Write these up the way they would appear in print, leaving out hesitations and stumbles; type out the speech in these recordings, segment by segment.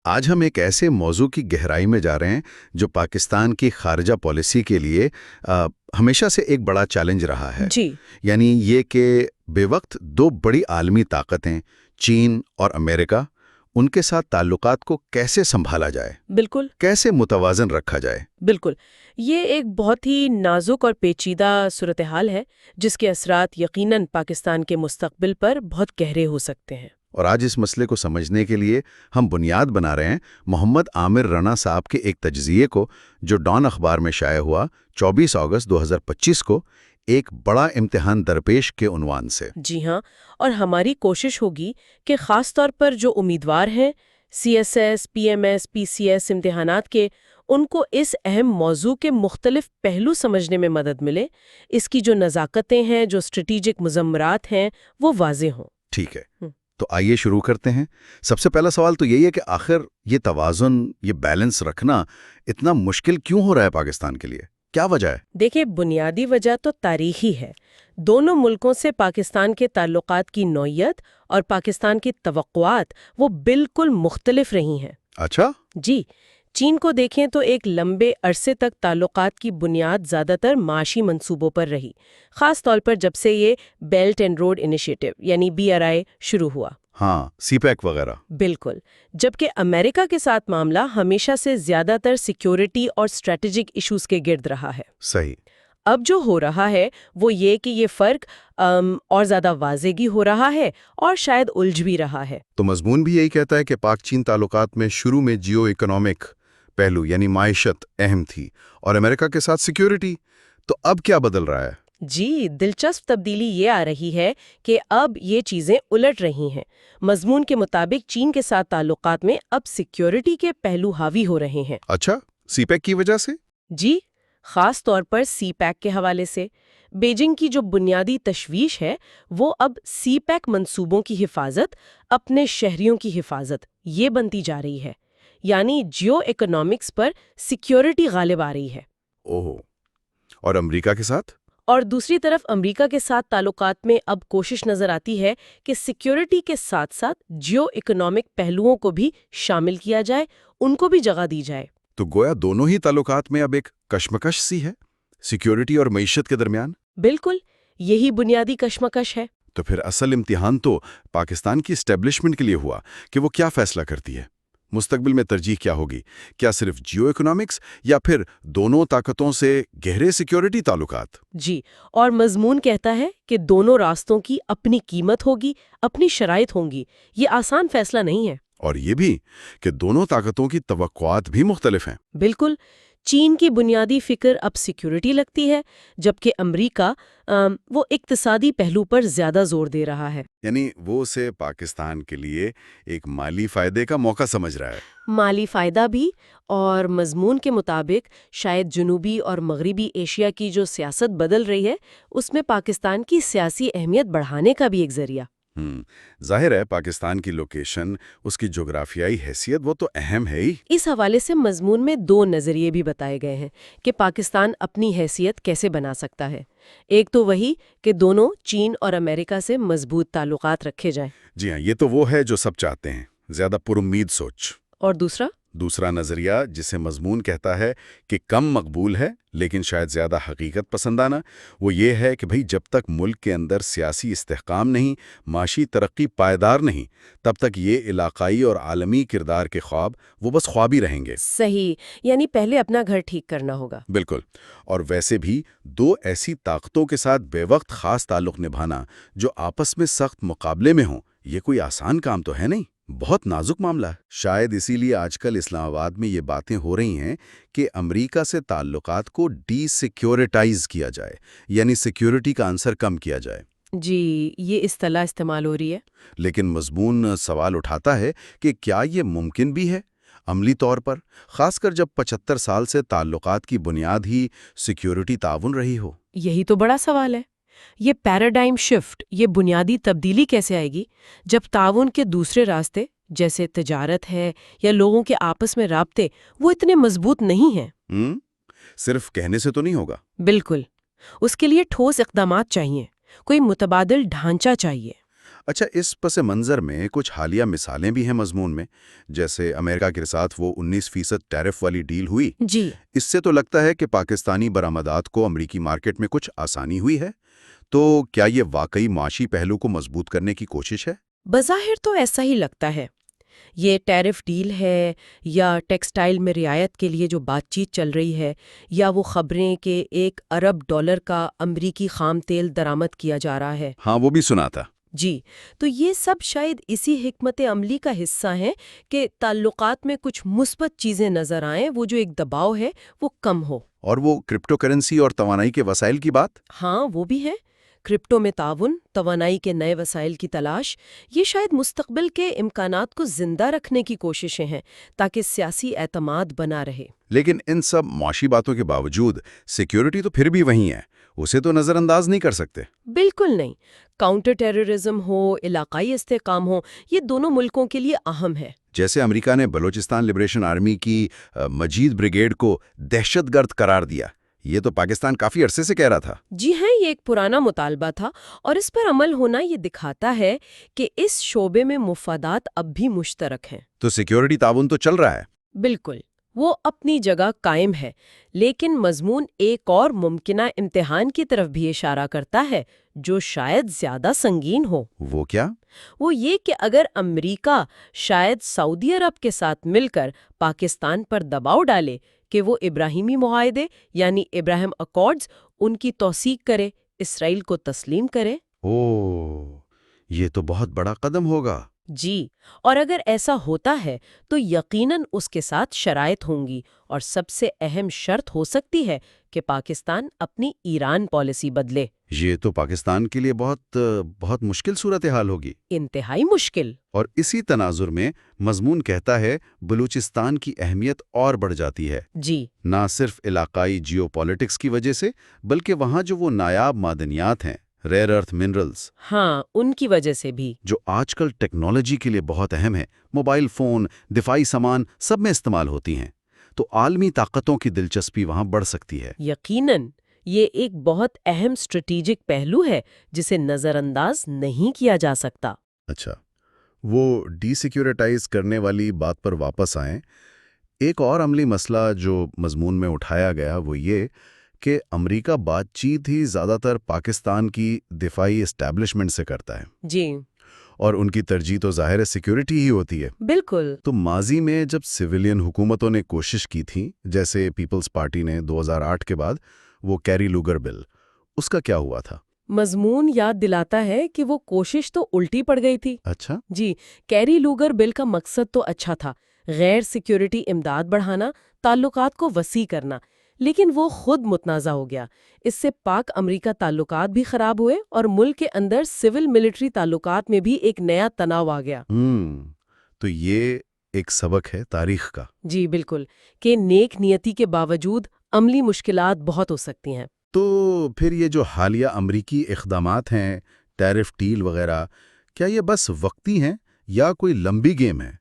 آج ہم ایک ایسے موضوع کی گہرائی میں جا رہے ہیں جو پاکستان کی خارجہ پالیسی کے لیے ہمیشہ سے ایک بڑا چیلنج رہا ہے۔ جی یعنی یہ کہ بے وقت دو بڑی عالمی طاقتیں چین اور امریکہ، ان کے ساتھ تعلقات کو کیسے سنبھالا جائے، بالکل کیسے متوازن رکھا جائے۔ بالکل یہ ایک بہت ہی نازک اور پیچیدہ صورتحال ہے جس کے اثرات یقیناً پاکستان کے مستقبل پر بہت گہرے ہو سکتے ہیں۔ اور آج اس مسئلے کو سمجھنے کے لیے ہم بنیاد بنا رہے ہیں محمد عامر رنا صاحب کے ایک تجزیے کو جو ڈان اخبار میں شائع ہوا 24 اگست 2025 کو، ایک بڑا امتحان درپیش کے عنوان سے۔ جی ہاں، اور ہماری کوشش ہوگی کہ خاص طور پر جو امیدوار ہیں C S S, P M S, P C S امتحانات کے، ان کو اس اہم موضوع کے مختلف پہلو سمجھنے میں مدد ملے، اس کی جو نزاکتیں ہیں، جو اسٹریٹجک مضمرات ہیں، وہ واضح ہوں۔ ٹھیک ہے، تو آئیے شروع کرتے ہیں۔ سب سے پہلا سوال تو یہی ہے کہ آخر یہ توازن، یہ بیلنس رکھنا اتنا مشکل کیوں ہو رہا ہے پاکستان کے لیے؟ کیا وجہ ہے؟ دیکھیں، بنیادی وجہ تو تاریخی ہے۔ دونوں ملکوں سے پاکستان کے تعلقات کی نوعیت اور پاکستان کی توقعات وہ بالکل مختلف رہی ہیں۔ اچھا؟ جی، چین کو دیکھیں تو ایک لمبے عرصے تک تعلقات کی بنیاد زیادہ تر معاشی منصوبوں پر رہی، خاص طور پر جب سے یہ بیلٹ اینڈ روڈ انیشیٹو یعنی BRI شروع ہوا۔ ہاں، سی پیک وغیرہ۔ بالکل، جبکہ امریکہ کے ساتھ معاملہ ہمیشہ سے زیادہ تر سیکیورٹی اور اسٹریٹجک ایشوز کے گرد رہا ہے۔ صحیح۔ اب جو ہو رہا ہے وہ یہ کہ یہ فرق اور زیادہ واضح ہو رہا ہے اور شاید الجھ بھی رہا ہے۔ تو مضمون بھی یہی کہتا ہے کہ پاک چین تعلقات میں شروع میں جیو اکنامک پہلو یعنی معیشت اہم تھی اور امریکہ کے ساتھ سیکیورٹی، تو اب کیا بدل رہا ہے؟ جی، دلچسپ تبدیلی یہ آ رہی ہے کہ اب یہ چیزیں الٹ رہی ہیں۔ مضمون کے مطابق چین کے ساتھ تعلقات میں اب سیکیورٹی کے پہلو حاوی ہو رہے ہیں۔ اچھا، سی پیک کی وجہ سے؟ جی، خاص طور پر سی پیک کے حوالے سے بیجنگ کی جو بنیادی تشویش ہے وہ اب سی پیک منصوبوں کی حفاظت، اپنے شہریوں کی حفاظت، یہ بنتی جا رہی ہے۔ یعنی جیو اکنامکس پر سیکیورٹی غالب آ رہی ہے۔ اوہ، اور امریکہ کے ساتھ؟ اور دوسری طرف امریکہ کے ساتھ تعلقات میں اب کوشش نظر آتی ہے کہ سیکیورٹی کے ساتھ ساتھ جیو اکنامک پہلوؤں کو بھی شامل کیا جائے، ان کو بھی جگہ دی جائے۔ تو گویا دونوں ہی تعلقات میں اب ایک کشمکش سی ہے، سیکیورٹی اور معیشت کے درمیان۔ بالکل، یہی بنیادی کشمکش ہے۔ تو پھر اصل امتحان تو پاکستان کی اسٹیبلشمنٹ کے لیے ہوا کہ وہ کیا فیصلہ کرتی ہے، مستقبل میں ترجیح کیا ہوگی، کیا صرف جیو اکنامکس یا پھر دونوں طاقتوں سے گہرے سیکیورٹی تعلقات؟ جی، اور مضمون کہتا ہے کہ دونوں راستوں کی اپنی قیمت ہوگی، اپنی شرائط ہوں گی۔ یہ آسان فیصلہ نہیں ہے۔ اور یہ بھی کہ دونوں طاقتوں کی توقعات بھی مختلف ہیں۔ بالکل، چین کی بنیادی فکر اب سیکیورٹی لگتی ہے، جبکہ امریکہ وہ اقتصادی پہلو پر زیادہ زور دے رہا ہے۔ یعنی وہ اسے پاکستان کے لیے ایک مالی فائدے کا موقع سمجھ رہا ہے۔ مالی فائدہ بھی، اور مضمون کے مطابق شاید جنوبی اور مغربی ایشیا کی جو سیاست بدل رہی ہے اس میں پاکستان کی سیاسی اہمیت بڑھانے کا بھی ایک ذریعہ۔ ظاہر ہے پاکستان کی لوکیشن، اس کی جغرافیائی حیثیت وہ تو اہم ہے ہی۔ اس حوالے سے مضمون میں دو نظریے بھی بتائے گئے ہیں کہ پاکستان اپنی حیثیت کیسے بنا سکتا ہے۔ ایک تو وہی کہ دونوں چین اور امریکہ سے مضبوط تعلقات رکھے جائیں۔ جی ہاں، یہ تو وہ ہے جو سب چاہتے ہیں، زیادہ پرامید سوچ۔ اور دوسرا نظریہ جسے مضمون کہتا ہے کہ کم مقبول ہے لیکن شاید زیادہ حقیقت پسندانہ، وہ یہ ہے کہ بھئی جب تک ملک کے اندر سیاسی استحکام نہیں، معاشی ترقی پائیدار نہیں، تب تک یہ علاقائی اور عالمی کردار کے خواب وہ بس خواب ہی رہیں گے۔ صحیح، یعنی پہلے اپنا گھر ٹھیک کرنا ہوگا۔ بالکل، اور ویسے بھی دو ایسی طاقتوں کے ساتھ بے وقت خاص تعلق نبھانا جو آپس میں سخت مقابلے میں ہوں، یہ کوئی آسان کام تو ہے نہیں، بہت نازک معاملہ ہے۔ شاید اسی لیے آج کل اسلام آباد میں یہ باتیں ہو رہی ہیں کہ امریکہ سے تعلقات کو ڈی سیکیورٹائز کیا جائے، یعنی سیکیورٹی کا عنصر کم کیا جائے۔ جی، یہ اصطلاح استعمال ہو رہی ہے۔ لیکن مضمون سوال اٹھاتا ہے کہ کیا یہ ممکن بھی ہے عملی طور پر، خاص کر جب 75 سال سے تعلقات کی بنیاد ہی سیکیورٹی تعاون رہی ہو؟ یہی تو بڑا سوال ہے۔ یہ پیراڈائم شفٹ، یہ بنیادی تبدیلی کیسے آئے گی جب تعاون کے دوسرے راستے جیسے تجارت ہے یا لوگوں کے آپس میں رابطے وہ اتنے مضبوط نہیں ہیں؟ صرف کہنے سے تو نہیں ہوگا۔ بالکل، اس کے لیے ٹھوس اقدامات چاہیے، کوئی متبادل ڈھانچہ چاہیے۔ اچھا، اس پس منظر میں کچھ حالیہ مثالیں بھی ہیں مضمون میں، جیسے امریکہ کے ساتھ وہ 19% ٹیرف والی ڈیل ہوئی۔ جی اس سے تو لگتا ہے کہ پاکستانی برآمدات کو امریکی مارکیٹ میں کچھ آسانی ہوئی ہے۔ تو کیا یہ واقعی معاشی پہلو کو مضبوط کرنے کی کوشش ہے؟ بظاہر تو ایسا ہی لگتا ہے۔ یہ ٹیرف ڈیل ہے یا ٹیکسٹائل میں رعایت کے لیے جو بات چیت چل رہی ہے، یا وہ خبریں کہ $1 ارب کا امریکی خام تیل درآمد کیا جا رہا ہے۔ ہاں، وہ بھی سنا تھا۔ جی، تو یہ سب شاید اسی حکمت عملی کا حصہ ہیں کہ تعلقات میں کچھ مثبت چیزیں نظر آئیں، وہ جو ایک دباؤ ہے وہ کم ہو۔ اور وہ کرپٹو کرنسی اور توانائی کے وسائل کی بات؟ ہاں، وہ بھی ہے۔ کرپٹو میں تعاون، توانائی کے نئے وسائل کی تلاش، یہ شاید مستقبل کے امکانات کو زندہ رکھنے کی کوششیں ہیں تاکہ سیاسی اعتماد بنا رہے۔ لیکن ان سب معاشی باتوں کے باوجود سیکیورٹی تو پھر بھی وہیں ہے، اسے تو نظر انداز نہیں کر سکتے۔ بالکل نہیں۔ کاؤنٹر ٹیررزم ہو، علاقائی استحکام ہو، یہ دونوں ملکوں کے لیے اہم ہے۔ جیسے امریکہ نے بلوچستان لبریشن آرمی کی مجید بریگیڈ کو دہشت گرد قرار دیا، یہ تو پاکستان کافی عرصے سے کہہ رہا تھا۔ جی ہاں، یہ ایک پرانا مطالبہ تھا، اور اس پر عمل ہونا یہ دکھاتا ہے کہ اس شعبے میں مفادات اب بھی مشترک ہیں۔ تو سیکیورٹی تعاون تو چل رہا ہے۔ بالکل، وہ اپنی جگہ قائم ہے، لیکن مضمون ایک اور ممکنہ امتحان کی طرف بھی اشارہ کرتا ہے جو شاید زیادہ سنگین ہو۔ وہ کیا؟ وہ یہ کہ اگر امریکہ شاید سعودی عرب کے ساتھ مل کر پاکستان پر دباؤ ڈالے کہ وہ ابراہیمی معاہدے یعنی ابراہیم اکارڈز ان کی توثیق کرے، اسرائیل کو تسلیم کرے۔ یہ تو بہت بڑا قدم ہوگا۔ جی، اور اگر ایسا ہوتا ہے تو یقیناً اس کے ساتھ شرائط ہوں گی، اور سب سے اہم شرط ہو سکتی ہے کہ پاکستان اپنی ایران پالیسی بدلے۔ یہ تو پاکستان کے لیے بہت مشکل صورتحال ہوگی۔ انتہائی مشکل۔ اور اسی تناظر میں مضمون کہتا ہے بلوچستان کی اہمیت اور بڑھ جاتی ہے، جی، نہ صرف علاقائی جیو پالیٹکس کی وجہ سے، بلکہ وہاں جو وہ نایاب معدنیات ہیں، ریئر ارتھ منرلز، ہاں، ان کی وجہ سے بھی۔ جو آج کل ٹیکنالوجی کے لیے بہت اہم ہے، موبائل فون، دفاعی سامان، سب میں استعمال ہوتی ہیں، تو عالمی طاقتوں کی دلچسپی وہاں بڑھ سکتی ہے۔ یقیناً یہ ایک بہت اہم اسٹریٹجک پہلو ہے جسے نظر انداز نہیں کیا جا سکتا۔ اچھا، وہ ڈی سیکیورٹائز کرنے والی بات پر واپس آئیں۔ ایک اور عملی مسئلہ جو مضمون میں اٹھایا گیا وہ یہ کہ امریکہ بات چیت ہی زیادہ تر پاکستان کی دفاعی اسٹیبلشمنٹ سے کرتا ہے، جی، اور ان کی ترجیح تو ظاہر سیکیورٹی ہی ہوتی ہے۔ بالکل۔ تو ماضی میں جب سویلین حکومتوں نے کوشش کی تھی، جیسے پیپلز پارٹی نے 2008 کے بعد وہ کیری لوگر بل، اس کا کیا ہوا تھا؟ مضمون یاد دلاتا ہے کہ وہ کوشش تو الٹی پڑ گئی تھی۔ اچھا، جی، کیری لوگر بل کا مقصد تو اچھا تھا، غیر سیکیورٹی امداد بڑھانا، تعلقات کو وسیع کرنا، لیکن وہ خود متنازع ہو گیا۔ اس سے پاک امریکہ تعلقات بھی خراب ہوئے اور ملک کے اندر سول ملٹری تعلقات میں بھی ایک نیا تناؤ آ گیا۔ تو یہ ایک سبق ہے تاریخ کا۔ جی بالکل، کہ نیک نیتی کے باوجود عملی مشکلات بہت ہو سکتی ہیں۔ تو پھر یہ جو حالیہ امریکی اقدامات ہیں، ٹیرف ڈیل وغیرہ، کیا یہ بس وقتی ہیں یا کوئی لمبی گیم ہے؟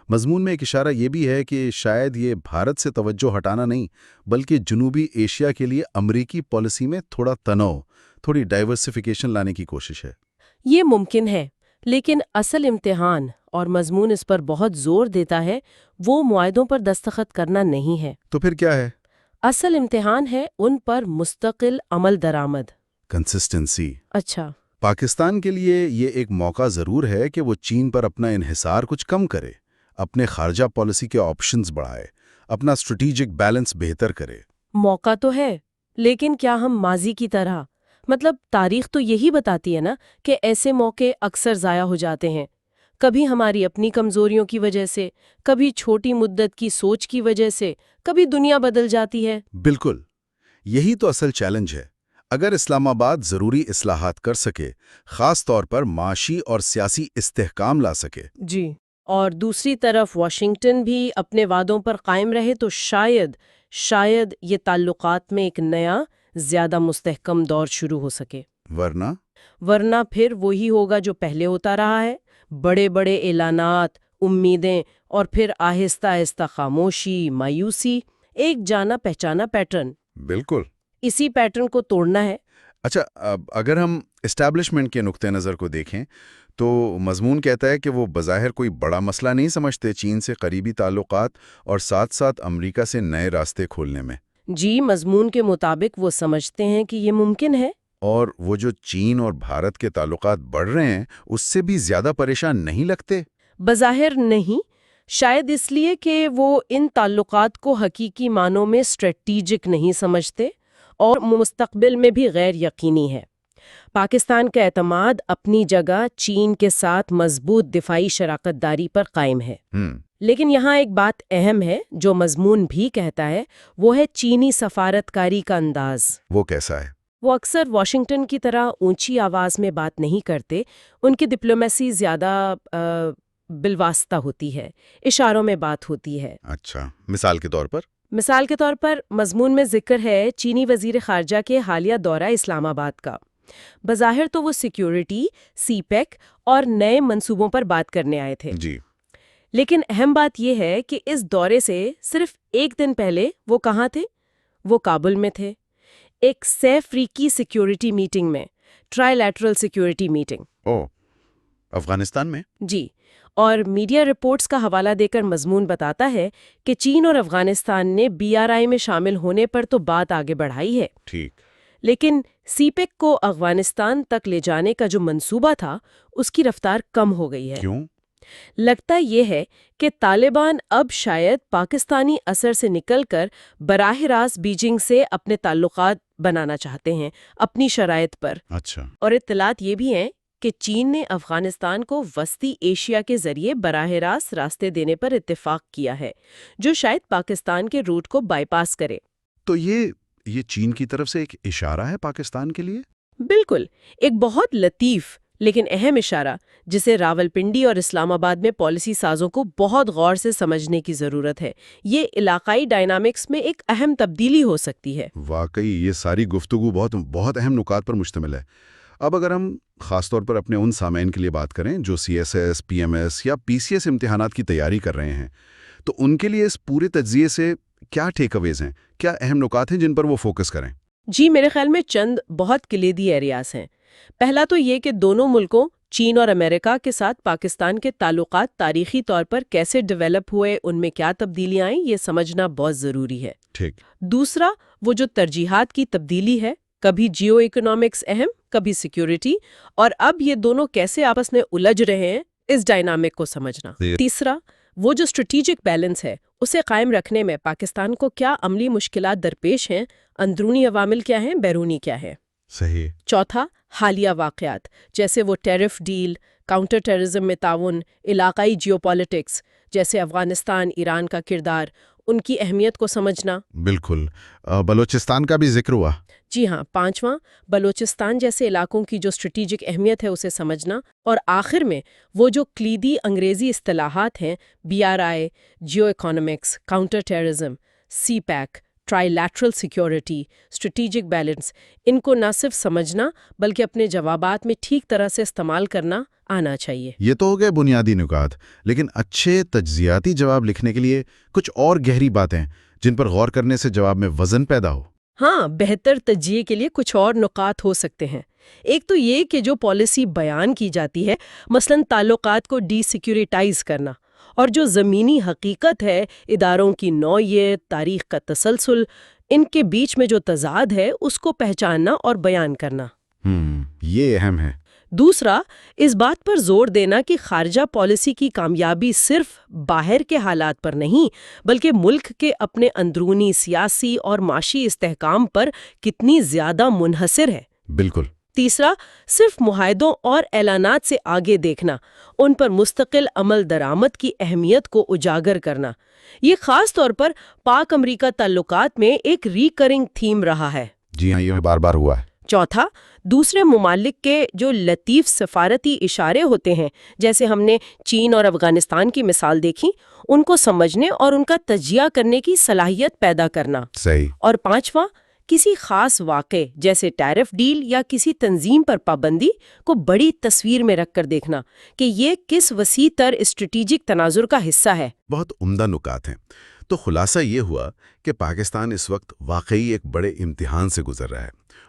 مضمون میں ایک اشارہ یہ بھی ہے کہ شاید یہ بھارت سے توجہ ہٹانا نہیں، بلکہ جنوبی ایشیا کے لیے امریکی پالیسی میں تھوڑا تنوع، تھوڑی ڈائیورسفیکیشن لانے کی کوشش ہے۔ یہ ممکن ہے، لیکن اصل امتحان، اور مضمون اس پر بہت زور دیتا ہے، وہ معاہدوں پر دستخط کرنا نہیں ہے۔ تو پھر کیا ہے؟ اصل امتحان ہے ان پر مستقل عمل درآمد۔ کنسسٹنسی۔ اچھا، پاکستان کے لیے یہ ایک موقع ضرور ہے کہ وہ چین پر اپنا انحصار کچھ کم کرے، اپنے خارجہ پالیسی کے آپشنز بڑھائے، اپنا اسٹریٹجک بیلنس بہتر کرے۔ موقع تو ہے، لیکن کیا ہم ماضی کی طرح، تاریخ تو یہی بتاتی ہے نا کہ ایسے موقع اکثر ضائع ہو جاتے ہیں، کبھی ہماری اپنی کمزوریوں کی وجہ سے، کبھی چھوٹی مدت کی سوچ کی وجہ سے، کبھی دنیا بدل جاتی ہے۔ بالکل، یہی تو اصل چیلنج ہے۔ اگر اسلام آباد ضروری اصلاحات کر سکے، خاص طور پر معاشی اور سیاسی استحکام لا سکے، جی، اور دوسری طرف واشنگٹن بھی اپنے وعدوں پر قائم رہے تو شاید یہ تعلقات میں ایک نیا، زیادہ مستحکم دور شروع ہو سکے۔ ورنہ پھر وہی ہوگا جو پہلے ہوتا رہا ہے، بڑے بڑے اعلانات، امیدیں، اور پھر آہستہ آہستہ خاموشی، مایوسی، ایک جانا پہچانا پیٹرن۔ بالکل، اسی پیٹرن کو توڑنا ہے۔ اچھا، اگر ہم اسٹیبلشمنٹ کے نقطہ نظر کو دیکھیں تو مضمون کہتا ہے کہ وہ بظاہر کوئی بڑا مسئلہ نہیں سمجھتے چین سے قریبی تعلقات اور ساتھ ساتھ امریکہ سے نئے راستے کھولنے میں۔ جی، مضمون کے مطابق وہ سمجھتے ہیں کہ یہ ممکن ہے۔ اور وہ جو چین اور بھارت کے تعلقات بڑھ رہے ہیں اس سے بھی زیادہ پریشان نہیں لگتے؟ بظاہر نہیں، شاید اس لیے کہ وہ ان تعلقات کو حقیقی معنوں میں اسٹریٹیجک نہیں سمجھتے اور مستقبل میں بھی غیر یقینی ہے۔ پاکستان کا اعتماد اپنی جگہ چین کے ساتھ مضبوط دفاعی شراکت داری پر قائم ہے۔ لیکن یہاں ایک بات اہم ہے جو مضمون بھی کہتا ہے، وہ ہے چینی سفارتکاری کا انداز۔ وہ کیسا ہے؟ وہ اکثر واشنگٹن کی طرح اونچی آواز میں بات نہیں کرتے، ان کی ڈپلومیسی زیادہ بالواسطہ ہوتی ہے، اشاروں میں بات ہوتی ہے۔ اچھا، مثال کے طور پر مضمون میں ذکر ہے چینی وزیر خارجہ کے حالیہ دورہ اسلام آباد کا۔ بظاہر تو وہ سیکیورٹی، سی پیک اور نئے منصوبوں پر بات کرنے آئے تھے۔ جی، لیکن اہم بات یہ ہے کہ اس دورے سے صرف ایک دن پہلے وہ کہاں تھے؟ وہ کابل میں تھے، ایک سہ افریقی سیکیورٹی میٹنگ میں، try lateral security meeting. Afghanistan میں؟ جی، اور میڈیا رپورٹس کا حوالہ دے کر مضمون بتاتا ہے کہ چین اور افغانستان نے BRI میں شامل ہونے پر تو بات آگے بڑھائی ہے، ٹھیک، لیکن سی پیک کو افغانستان تک لے جانے کا جو منصوبہ تھا اس کی رفتار کم ہو گئی ہے۔ کیوں؟ لگتا یہ ہے کہ طالبان اب شاید پاکستانی اثر سے نکل کر براہ راست بیجنگ سے اپنے تعلقات بنانا چاہتے ہیں اپنی شرائط پر۔ اچھا، اور اطلاعات یہ بھی ہیں کہ چین نے افغانستان کو وسطی ایشیا کے ذریعے براہ راست راستے دینے پر اتفاق کیا ہے، جو شاید پاکستان کے روٹ کو بائی پاس کرے۔ تو یہ چین کی طرف سے ایک اشارہ ہے پاکستان کے لیے؟ بالکل، ایک بہت لطیف لیکن اہم اشارہ جسے راولپنڈی اور اسلام آباد میں پالیسی سازوں کو بہت غور سے سمجھنے کی ضرورت ہے۔ یہ علاقائی ڈائنامکس میں ایک اہم تبدیلی ہو سکتی ہے۔ واقعی یہ ساری گفتگو بہت اہم نکات پر مشتمل ہے۔ اب اگر ہم خاص طور پر اپنے ان سامعین کے لیے بات کریں جو CSS، PMS یا PCS امتحانات کی تیاری کر رہے ہیں، تو ان کے لیے اس پورے تجزیے سے کیا ٹیک اویز ہیں، کیا اہم نکات ہیں جن پر وہ فوکس کریں؟ جی، میرے خیال میں چند بہت کلیدی ایریاز ہیں۔ پہلا تو یہ کہ دونوں ملکوں چین اور امریکہ کے ساتھ پاکستان کے تعلقات تاریخی طور پر کیسے ڈیولپ ہوئے، ان میں کیا تبدیلیاں آئیں، یہ سمجھنا بہت ضروری ہے۔ ٹھیک، دوسرا، وہ جو ترجیحات کی تبدیلی ہے، کبھی جیو اکنامکس اہم، کبھی سیکیورٹی، اور اب یہ دونوں کیسے آپس میں الجھ رہے ہیں، اس ڈائنامک کو سمجھنا۔ تیسرا، وہ جو اسٹریٹجک بیلنس ہے اسے قائم رکھنے میں پاکستان کو کیا عملی مشکلات درپیش ہیں، اندرونی عوامل کیا ہیں، بیرونی کیا ہے۔ صحیح۔ چوتھا، حالیہ واقعات جیسے وہ ٹیرف ڈیل، کاؤنٹر ٹیررزم میں تعاون، علاقائی جیو پالیٹکس جیسے افغانستان، ایران کا کردار، ان کی اہمیت کو سمجھنا۔ بالکل، بلوچستان کا بھی ذکر ہوا۔ جی ہاں، پانچواں، بلوچستان جیسے علاقوں کی جو اسٹریٹجک اہمیت ہے اسے سمجھنا، اور آخر میں وہ جو کلیدی انگریزی اصطلاحات ہیں، BRI، geo economics, counter terrorism, CPEC, trilateral security, strategic balance, ان کو نہ صرف سمجھنا بلکہ اپنے جوابات میں ٹھیک طرح سے استعمال کرنا آنا چاہیے۔ یہ تو ہو گئے بنیادی نکات، لیکن اچھے تجزیاتی جواب لکھنے کے لیے کچھ اور گہری باتیں جن پر غور کرنے سے جواب میں وزن پیدا ہو۔ ہاں، بہتر تجزیے کے لیے کچھ اور نکات ہو سکتے ہیں۔ ایک تو یہ کہ جو پالیسی بیان کی جاتی ہے، مثلاً تعلقات کو ڈی سیکیورٹائز کرنا، اور جو زمینی حقیقت ہے، اداروں کی نوعیت، تاریخ کا تسلسل، ان کے بیچ میں جو تضاد ہے اس کو پہچاننا اور بیان کرنا۔ یہ اہم ہے۔ دوسرا، اس بات پر زور دینا کہ خارجہ پالیسی کی کامیابی صرف باہر کے حالات پر نہیں بلکہ ملک کے اپنے اندرونی سیاسی اور معاشی استحکام پر کتنی زیادہ منحصر ہے۔ بالکل۔ تیسرا، صرف معاہدوں اور اعلانات سے آگے دیکھنا، ان پر مستقل عمل درآمد کی اہمیت کو اجاگر کرنا، یہ خاص طور پر پاک امریکہ تعلقات میں ایک ریکرنگ تھیم رہا ہے۔ جی ہاں، یہ بار بار ہوا ہے۔ چوتھا، دوسرے ممالک کے جو لطیف سفارتی اشارے ہوتے ہیں، جیسے ہم نے چین اور افغانستان کی مثال دیکھی، ان کو سمجھنے اور ان کا تجزیہ کرنے کی صلاحیت پیدا کرنا۔ صحیح۔ اور پانچواں، کسی خاص واقعے جیسے ٹیرف ڈیل یا کسی تنظیم پر پابندی کو بڑی تصویر میں رکھ کر دیکھنا کہ یہ کس وسیع تر اسٹریٹجک تناظر کا حصہ ہے۔ بہت عمدہ نکات ہیں۔ تو خلاصہ یہ ہوا کہ پاکستان اس وقت واقعی ایک بڑے امتحان سے گزر رہا ہے۔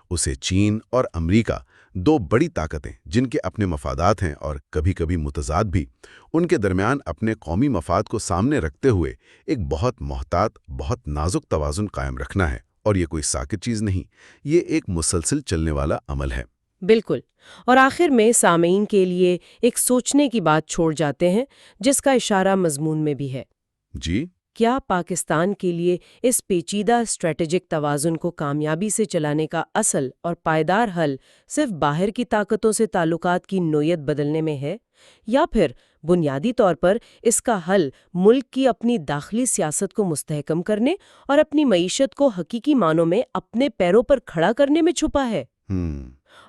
اسے چین اور امریکہ، دو بڑی طاقتیں جن کے اپنے مفادات ہیں اور کبھی کبھی متضاد بھی، ان کے درمیان اپنے قومی مفاد کو سامنے رکھتے ہوئے ایک بہت محتاط، بہت نازک توازن قائم رکھنا ہے۔ اور یہ کوئی ساکت چیز نہیں، یہ ایک مسلسل چلنے والا عمل ہے۔ بالکل۔ اور آخر میں سامعین کے لیے ایک سوچنے کی بات چھوڑ جاتے ہیں، جس کا اشارہ مضمون میں بھی ہے۔ جی؟ کیا پاکستان کے لیے اس پیچیدہ اسٹریٹجک توازن کو کامیابی سے چلانے کا اصل اور پائیدار حل صرف باہر کی طاقتوں سے تعلقات کی نوعیت بدلنے میں ہے، یا پھر بنیادی طور پر اس کا حل ملک کی اپنی داخلی سیاست کو مستحکم کرنے اور اپنی معیشت کو حقیقی معنوں میں اپنے پیروں پر کھڑا کرنے میں چھپا ہے؟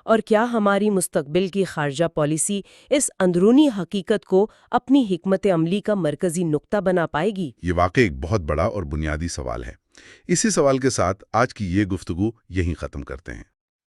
اور کیا ہماری مستقبل کی خارجہ پالیسی اس اندرونی حقیقت کو اپنی حکمت عملی کا مرکزی نقطہ بنا پائے گی؟ یہ واقعی ایک بہت بڑا اور بنیادی سوال ہے۔ اسی سوال کے ساتھ آج کی یہ گفتگو یہیں ختم کرتے ہیں۔